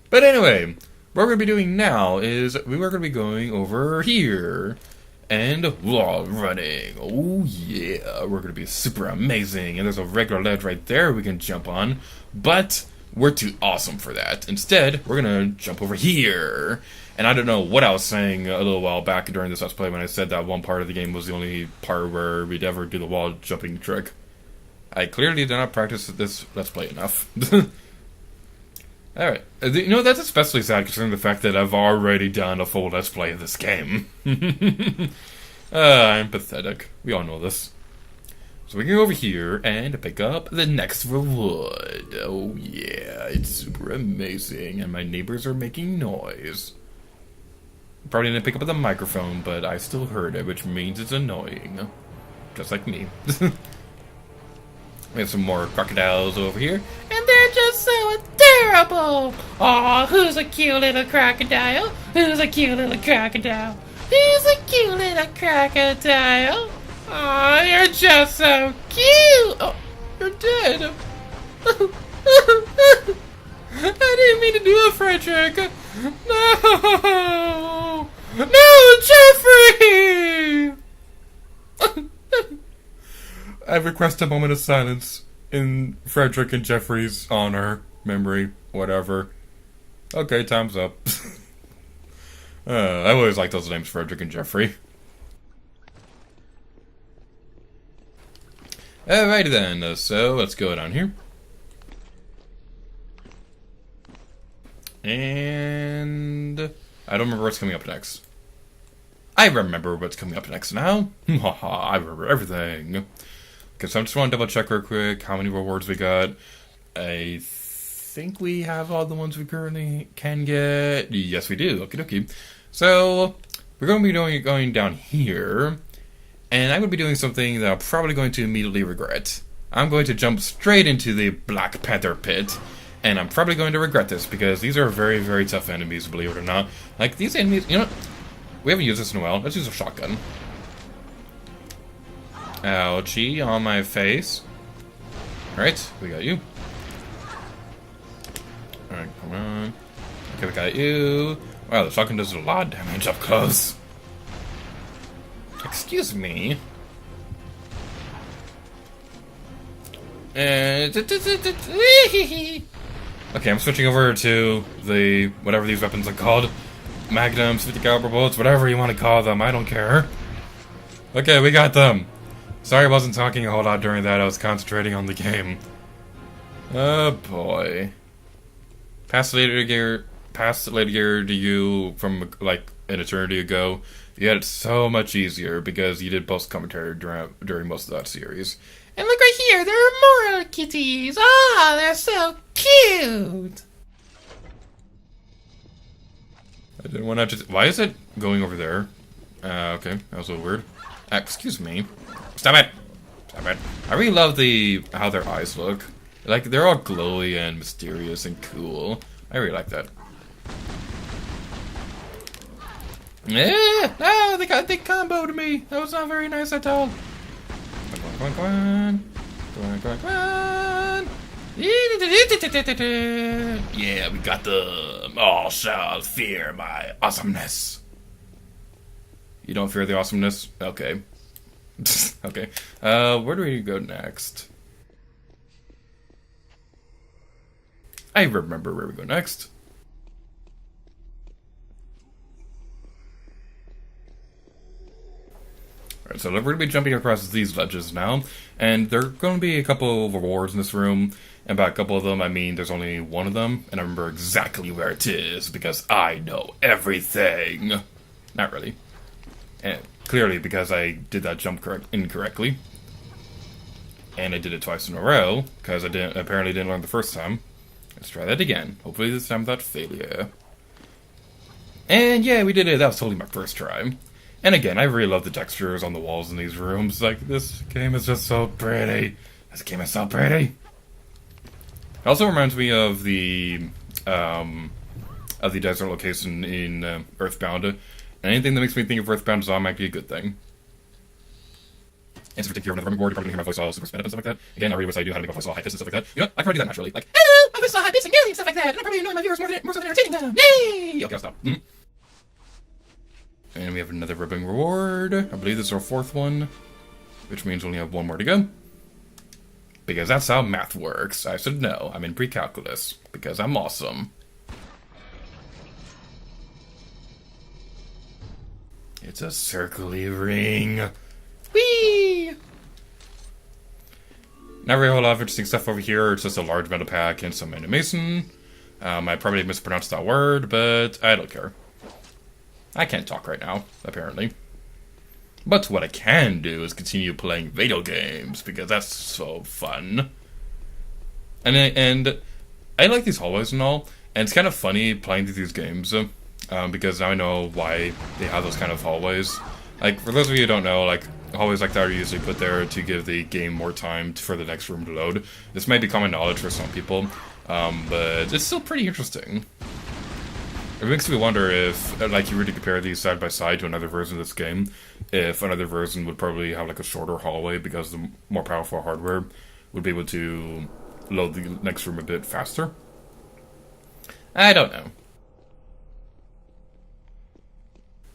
But anyway, what we're going to be doing now is we are going to be going over here and wall running. Oh yeah, we're going to be super amazing. And there's a regular ledge right there we can jump on, but we're too awesome for that. Instead, we're going to jump over here. And I don't know what I was saying a little while back during this Let's Play when I said that one part of the game was the only part where we'd ever do the wall jumping trick. I clearly did not practice this Let's Play enough. Alright, you know, that's especially sad considering the fact that I've already done a full Let's Play of this game. I'm pathetic. We all know this. So we can go over here and pick up the next reward. Oh yeah, it's super amazing, and my neighbors are making noise. Probably didn't pick up the microphone, but I still heard it, which means it's annoying. Just like me. We have some more crocodiles over here, and they're just so adorable! Aw, who's a cute little crocodile? Who's a cute little crocodile? Who's a cute little crocodile? Aw, you're just so cute! Oh, you're dead! I didn't mean to do it, Frederick! No! No, Jeffrey! I request a moment of silence in Frederick and Jeffrey's honor, memory, whatever. Okay, time's up. I always like those names, Frederick and Jeffrey. Alrighty then, so let's go down here. And I don't remember what's coming up next. I remember what's coming up next now. Haha, I remember everything. Okay, so I just want to double check real quick how many rewards we got. I think we have all the ones we currently can get. Yes, we do. Okie dokie. So we're going to be going down here, and I'm going to be doing something that I'm probably going to immediately regret. I'm going to jump straight into the Black Panther pit. And I'm probably going to regret this, because these are very, very tough enemies, believe it or not. Like, these enemies, you know, we haven't used this in a while. Let's use a shotgun. Ouchie, on my face. Alright, we got you. Alright, come on. Okay, we got you. Wow, the shotgun does a lot of damage up close. Excuse me. Okay, I'm switching over to the, whatever these weapons are called. Magnums, 50 caliber bullets, whatever you want to call them, I don't care. Okay, we got them. Sorry I wasn't talking a whole lot during that, I was concentrating on the game. Oh boy. Past later gear to you from, like, an eternity ago. You had it so much easier because you did post commentary during most of that series. And look right here, there are more kitties! Ah, they're so cute! I didn't want to why is it going over there? Okay, that was a little weird. Excuse me. Stop it! Stop it. I really love how their eyes look. Like, they're all glowy and mysterious and cool. I really like that. No, they comboed me! That was not very nice at all. Come on, come on, come on. Come on, come on. Yeah, we got them. All shall fear my awesomeness. You don't fear the awesomeness? Okay. Okay. Where do we go next? I remember where we go next. Alright, so we're going to be jumping across these ledges now, and there are going to be a couple of rewards in this room, and by a couple of them, I mean there's only one of them, and I remember exactly where it is, because I know everything. Not really. And clearly, because I did that jump incorrectly, and I did it twice in a row, because I apparently didn't learn the first time. Let's try that again. Hopefully this time without failure. And yeah, we did it. That was totally my first try. And again, I really love the textures on the walls in these rooms. Like, this game is just so pretty. This game is so pretty. It also reminds me of the desert location in Earthbound. And anything that makes me think of Earthbound is automatically a good thing. And so if you're another board, you're probably going to hear my voice all super sped up and stuff like that. Again, I already wish I knew how to make my voice all high-pitched and stuff like that. You know what? I can probably do that naturally. Like, hello! I was bits and gilly and stuff like that, and I'm probably annoying my viewers more so than entertaining them. Yay! Okay, I'll stop. And we have another ribbon reward. I believe this is our 4th one, which means we only have 1 more to go. Because that's how math works. I said no, I'm in pre-calculus, because I'm awesome. It's a circly ring. Whee! Not really a whole lot of interesting stuff over here. It's just a large metal pack and some animation. I probably mispronounced that word, but I don't care. I can't talk right now, apparently. But what I can do is continue playing video games, because that's so fun. And I like these hallways and all, and it's kind of funny playing through these games, because now I know why they have those kind of hallways. Like, for those of you who don't know, like, hallways like that are usually put there to give the game more time for the next room to load. This might be common knowledge for some people, but it's still pretty interesting. It makes me wonder if, like, you were to compare these side by side to another version of this game, if another version would probably have, like, a shorter hallway because the more powerful hardware would be able to load the next room a bit faster. I don't know.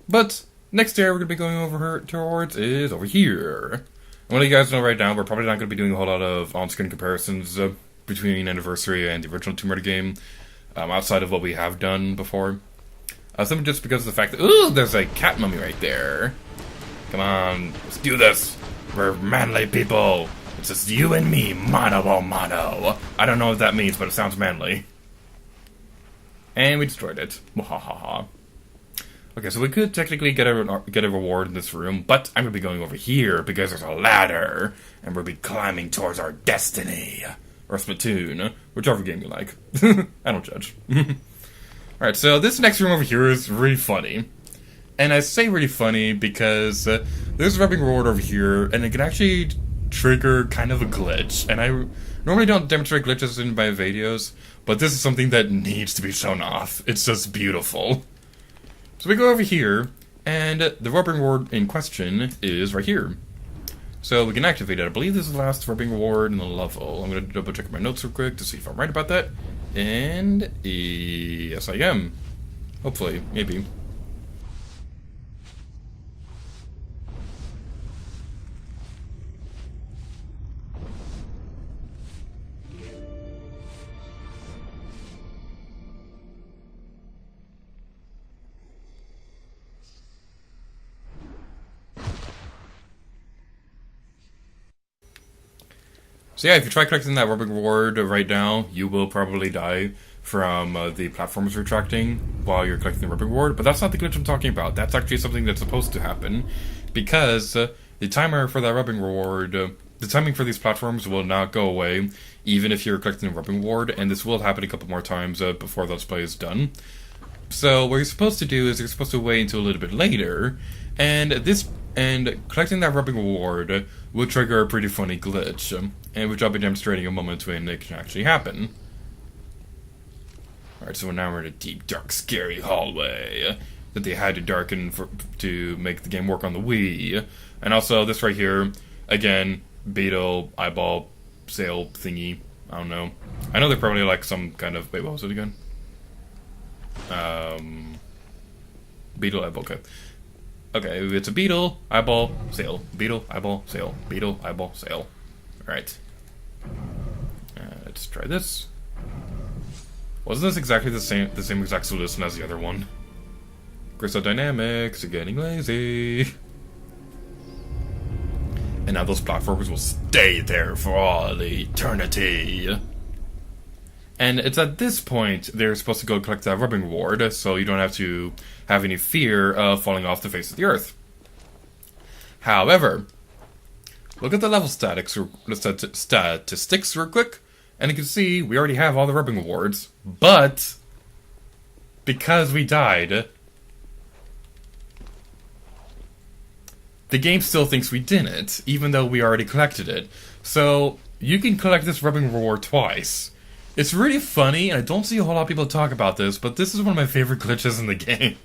But next area we're going to be going over towards is over here. And what you guys know right now, we're probably not going to be doing a whole lot of on-screen comparisons between Anniversary and the original Tomb Raider game. Outside of what we have done before. Simply just because of the fact that, ooh, there's a cat mummy right there. Come on, let's do this. We're manly people. It's just you and me, mano a mano. I don't know what that means, but it sounds manly. And we destroyed it. Wahahaha. Okay, so we could technically get a reward in this room, but I'm going to be going over here because there's a ladder, and we'll be climbing towards our destiny. Or Splatoon, whichever game you like. I don't judge. Alright, so this next room over here is really funny. And I say really funny because there's a rubbing reward over here, and it can actually trigger kind of a glitch. And I normally don't demonstrate glitches in my videos, but this is something that needs to be shown off. It's just beautiful. So we go over here, and the rubbing reward in question is right here. So we can activate it. I believe this is the last rubbing reward in the level. I'm going to double check my notes real quick to see if I'm right about that. And yes, I am. Hopefully. Maybe. So yeah, if you try collecting that rubbing reward right now, you will probably die from the platforms retracting while you're collecting the rubbing reward, but that's not the glitch I'm talking about. That's actually something that's supposed to happen, because the timer for that rubbing reward, the timing for these platforms will not go away, even if you're collecting the rubbing reward, and this will happen a couple more times before Let's Play is done. So what you're supposed to do is you're supposed to wait until a little bit later, and collecting that rubbing reward will trigger a pretty funny glitch, and which I'll be demonstrating in a moment when it can actually happen. Alright, so now we're in a deep, dark, scary hallway that they had to darken to make the game work on the Wii. And also, this right here, again, beetle, eyeball, sail thingy, I don't know. I know they're probably like some kind of, wait, what was it again? Beetle, eyeball, okay. Okay, it's a beetle, eyeball, sail. Beetle, eyeball, sail. Beetle, eyeball, sail. Alright. Let's try this. Wasn't this exactly the same exact solution as the other one? Crystal Dynamics are getting lazy. And now those platformers will stay there for all eternity. And it's at this point they're supposed to go collect that rubbing reward, so you don't have to have any fear of falling off the face of the earth. However, look at the level statistics real quick, and you can see we already have all the rubbing rewards, but because we died, the game still thinks we didn't, even though we already collected it. So you can collect this rubbing reward twice. It's really funny, and I don't see a whole lot of people talk about this, but this is one of my favorite glitches in the game.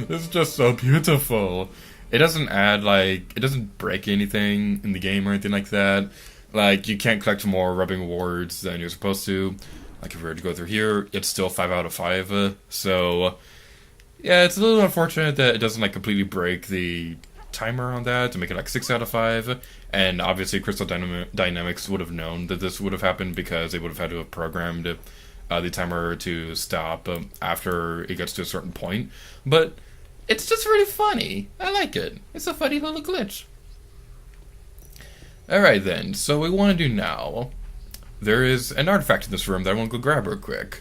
It's just so beautiful. It doesn't add, like, it doesn't break anything in the game or anything like that. Like, you can't collect more rubbing rewards than you're supposed to. Like, if we were to go through here, it's still 5 out of 5. So, yeah, it's a little unfortunate that it doesn't, like, completely break the timer on that to make it, like, 6 out of 5. And obviously, Crystal Dynamics would have known that this would have happened because they would have had to have programmed the timer to stop after it gets to a certain point. But it's just really funny. I like it. It's a funny little glitch. Alright then, so what we want to do now, there is an artifact in this room that I want to go grab real quick.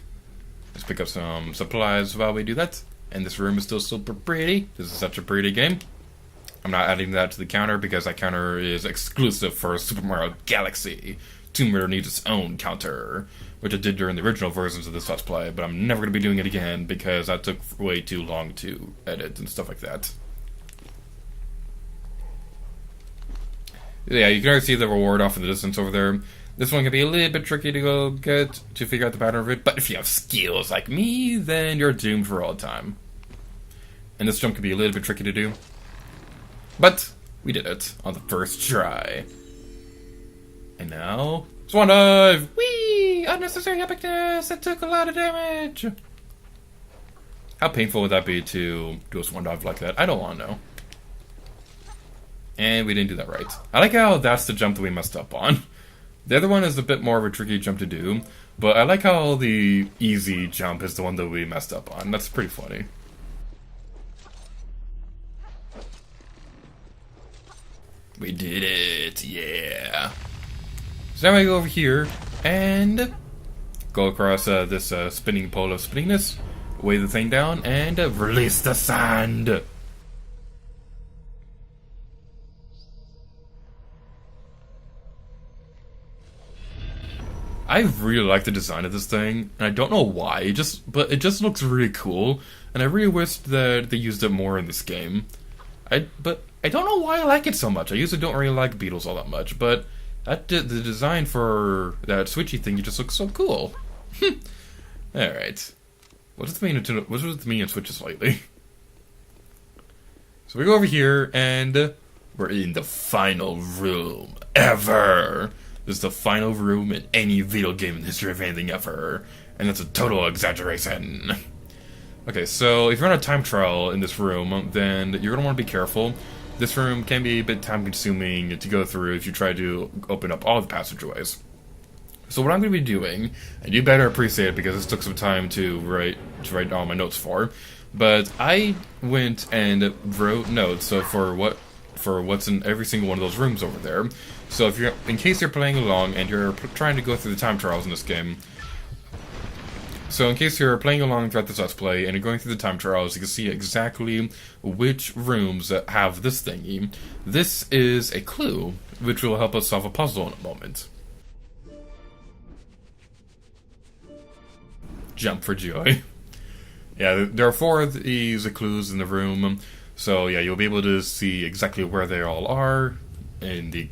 Let's pick up some supplies while we do that. And this room is still super pretty. This is such a pretty game. I'm not adding that to the counter because that counter is exclusive for Super Mario Galaxy. Tomb Raider needs its own counter, which I did during the original versions of this Let's Play, but I'm never going to be doing it again because that took way too long to edit and stuff like that. Yeah, you can already see the reward off in the distance over there. This one can be a little bit tricky to go get to figure out the pattern of it, but if you have skills like me, then you're doomed for all time. And this jump can be a little bit tricky to do. But we did it on the first try. And now, Swan Dive! Whee! Unnecessary epicness! That took a lot of damage! How painful would that be to do a Swan Dive like that? I don't want to know. And we didn't do that right. I like how that's the jump that we messed up on. The other one is a bit more of a tricky jump to do, but I like how the easy jump is the one that we messed up on. That's pretty funny. We did it, yeah. So now we go over here and go across this spinning pole of spinningness, weigh the thing down, and release the sand. I really like the design of this thing, and I don't know why, but it just looks really cool, and I really wish that they used it more in this game. But I don't know why I like it so much. I usually don't really like beetles all that much, but the design for that switchy thing just looks so cool. Alright. What does it mean in switches lately? So we go over here, and we're in the final room ever. This is the final room in any video game in the history of anything ever. And that's a total exaggeration. Okay, so if you're on a time trial in this room, then you're going to want to be careful. This room can be a bit time-consuming to go through if you try to open up all the passageways. So what I'm going to be doing, and you better appreciate it because this took some time to write all my notes for, but I went and wrote notes for what's in every single one of those rooms over there. So if you're, in case you're playing along and you're trying to go through the time trials in this game, so in case you're playing along throughout this Let's Play and you're going through the time trials, you can see exactly which rooms have this thingy. This is a clue, which will help us solve a puzzle in a moment. Jump for joy. Yeah, there are 4 of these clues in the room, so yeah, you'll be able to see exactly where they all are in the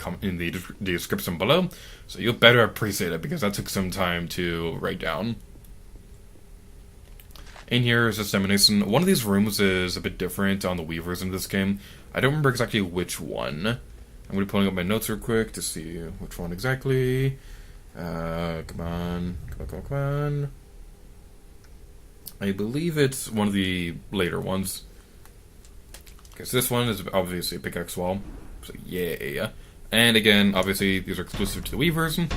description below. So you'll better appreciate it because that took some time to write down. In here is dissemination. One of these rooms is a bit different on the Wii version of this game. I don't remember exactly which one. I'm going to be pulling up my notes real quick to see which one exactly. Come on. I believe it's one of the later ones. Okay, so this one is obviously a pickaxe wall. So yeah. And again, obviously these are exclusive to the Wii version.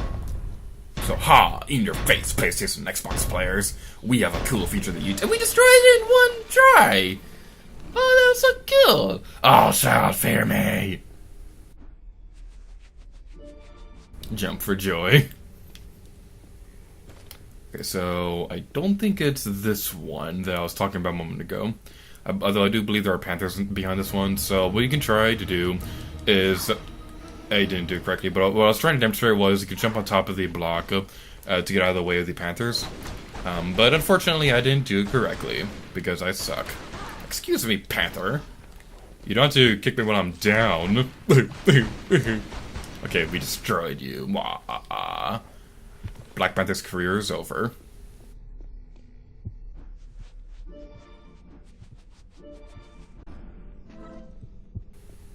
So ha! In your face, PlayStation and Xbox players. We have a cool feature that and we destroyed it in one try! Oh, that was so cool! All shall fear me! Jump for joy. Okay, so I don't think it's this one that I was talking about a moment ago. Although I do believe there are Panthers behind this one, so what you can try to do is... I didn't do it correctly, but what I was trying to demonstrate was you could jump on top of the block to get out of the way of the Panthers. But unfortunately, I didn't do it correctly, because I suck. Excuse me, Panther. You don't have to kick me when I'm down. Okay, we destroyed you. Black Panther's career is over.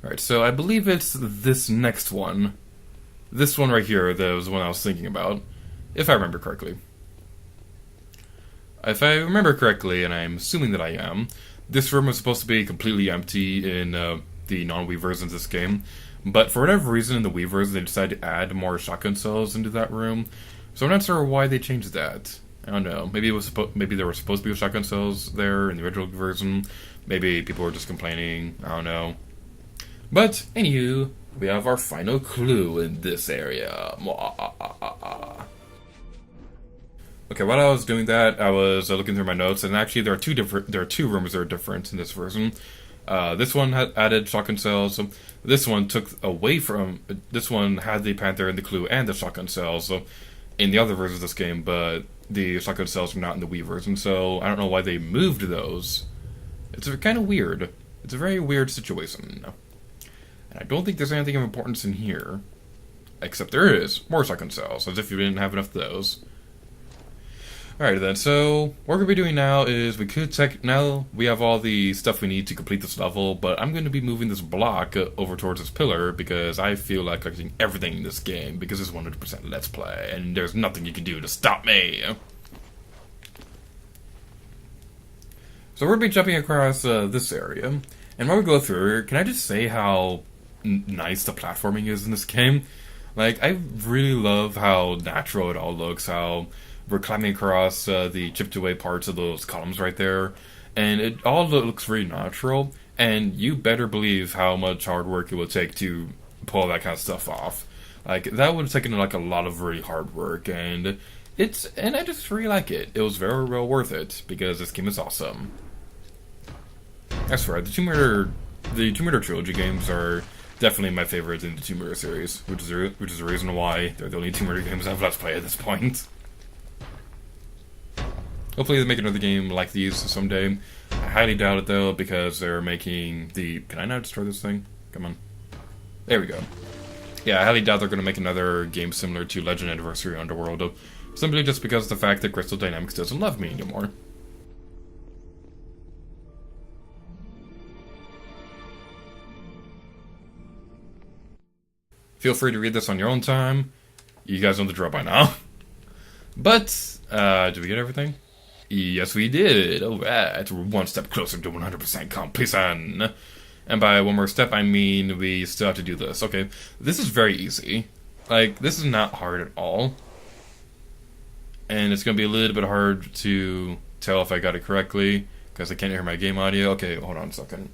Alright, so I believe it's this next one This one right here, that was the one I was thinking about, if I remember correctly. If I remember correctly, and I'm assuming that I am, this room was supposed to be completely empty in the non-Wii versions of this game, but for whatever reason in the Wii version they decided to add more shotgun cells into that room, so I'm not sure why they changed that. I don't know. Maybe maybe there were supposed to be shotgun cells there in the original version. Maybe people were just complaining. I don't know. But anywho, we have our final clue in this area. Okay, while I was doing that, I was looking through my notes, and actually there are two rooms that are different in this version. This one had added shotgun cells. This one took away from. This one had the Panther and the clue and the shotgun cells in the other versions of this game, but the shotgun cells were not in the Wii version, so I don't know why they moved those. It's kind of weird. It's a very weird situation. And I don't think there's anything of importance in here. Except there is. More shotgun cells, as if you didn't have enough of those. Alright then, so what we're going to be doing now is we could check. Now we have all the stuff we need to complete this level, but I'm going to be moving this block over towards this pillar because I feel like collecting everything in this game because it's 100% Let's Play, and there's nothing you can do to stop me. So we're going to be jumping across this area, and while we go through, can I just say how nice the platforming is in this game? Like, I really love how natural it all looks, how we're climbing across the chipped away parts of those columns right there, and it all looks very natural, and you better believe how much hard work it would take to pull that kind of stuff off. Like, that would have taken like a lot of really hard work, and I just really like it. It was very well worth it, because this game is awesome. That's right, the Tomb Raider trilogy games are definitely my favorites in the Tomb Raider series, which is the reason why they're the only Tomb Raider games I've Let's Play at this point. Hopefully they make another game like these someday. I highly doubt it though, because they're making the... Can I now destroy this thing? Come on. There we go. Yeah, I highly doubt they're going to make another game similar to Legend Anniversary Underworld, simply just because of the fact that Crystal Dynamics doesn't love me anymore. Feel free to read this on your own time. You guys know the drill by now. But, did we get everything? Yes, we did. Alright, we're one step closer to 100% completion. And by one more step, I mean we still have to do this. Okay, this is very easy. Like, this is not hard at all. And it's going to be a little bit hard to tell if I got it correctly, because I can't hear my game audio. Okay, hold on a second.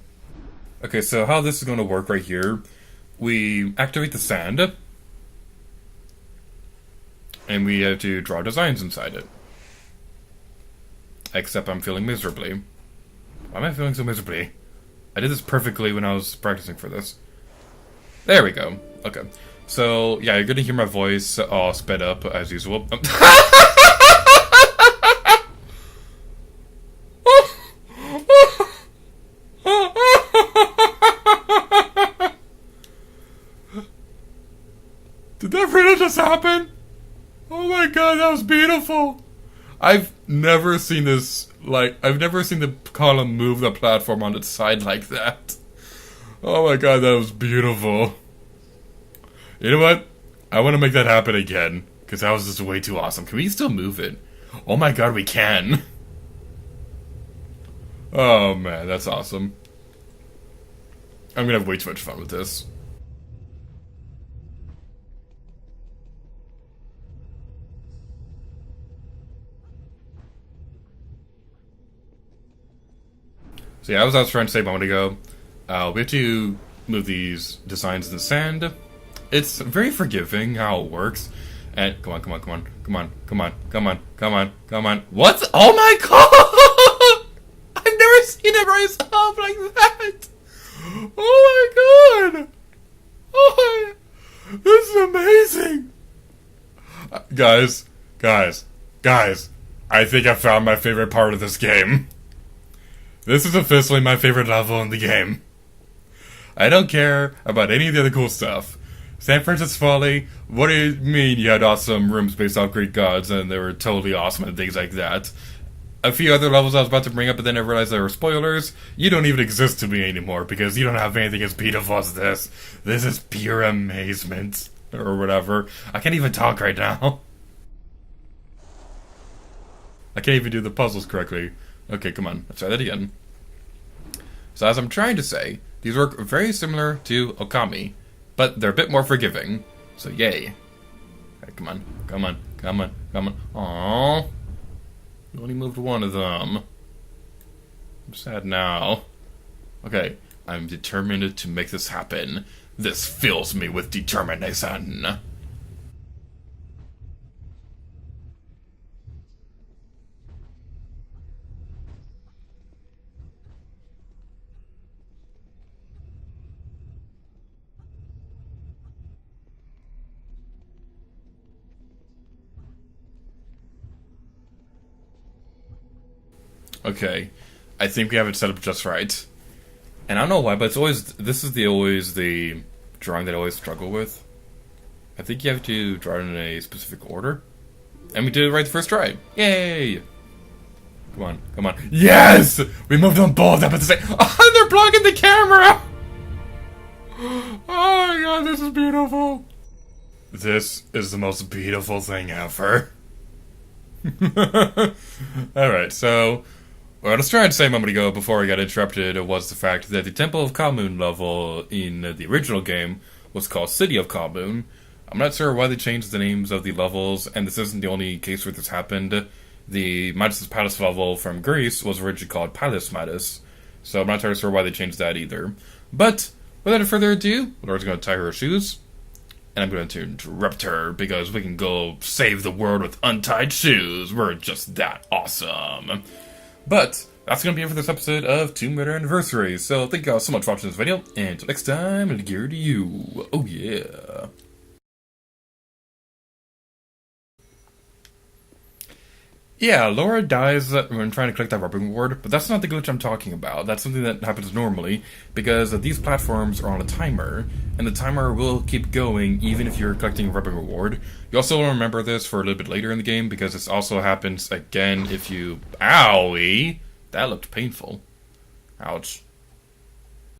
Okay, so how this is going to work right here, we activate the sand, and we have to draw designs inside it. Except I'm feeling miserably. Why am I feeling so miserably? I did this perfectly when I was practicing for this. There we go. Okay. So, yeah, you're gonna hear my voice all sped up as usual. Did that really just happen? Oh my god, that was beautiful! I've never seen this, I've never seen the column move the platform on its side like that. Oh my god, that was beautiful. You know what? I want to make that happen again, because that was just way too awesome. Can we still move it? Oh my god, we can! Oh man, that's awesome. I'm gonna have way too much fun with this. So yeah, as I was trying to say a moment ago, we have to move these designs in the sand. It's very forgiving how it works. And come on, come on, come on, come on, come on, come on, come on, come on. What? Oh my god! I've never seen it rise up like that! Oh my god! Oh my... This is amazing! Guys, I think I found my favorite part of this game. This is officially my favorite level in the game. I don't care about any of the other cool stuff. San Francisco Folly, what do you mean you had awesome rooms based off Greek gods and they were totally awesome and things like that? A few other levels I was about to bring up, but then I realized they were spoilers. You don't even exist to me anymore because you don't have anything as beautiful as this. This is pure amazement. or whatever. I can't even talk right now. I can't even do the puzzles correctly. Okay, come on. Let's try that again. So as I'm trying to say, these work very similar to Okami, but they're a bit more forgiving. So yay. Okay, come on. Come on. Come on. Come on. Aww. You only moved one of them. I'm sad now. Okay. I'm determined to make this happen. This fills me with determination. Okay, I think we have it set up just right. And I don't know why, but it's always, this is always the drawing that I always struggle with. I think you have to draw it in a specific order. And we did it right the first try. Yay! Come on, come on. Yes! We moved them both up at the same... Oh, they're blocking the camera! Oh my god, this is beautiful. This is the most beautiful thing ever. Alright, so... what I was trying to say a moment ago before I got interrupted was the fact that the Temple of Khamoon level in the original game was called City of Khamoon. I'm not sure why they changed the names of the levels, and this isn't the only case where this happened. The Midas' Palace level from Greece was originally called Palace Midas, so I'm not entirely sure why they changed that either. But, without further ado, Laura's going to tie her shoes, and I'm going to interrupt her because we can go save the world with untied shoes. We're just that awesome. But that's going to be it for this episode of Tomb Raider Anniversary. So thank you guys so much for watching this video. And until next time, I'll gear to you. Oh yeah. Yeah, Laura dies when trying to collect that rubbing reward, but that's not the glitch I'm talking about. That's something that happens normally, because these platforms are on a timer, and the timer will keep going even if you're collecting a rubbing reward. You also want to remember this for a little bit later in the game, because this also happens again if you... Owie! That looked painful. Ouch.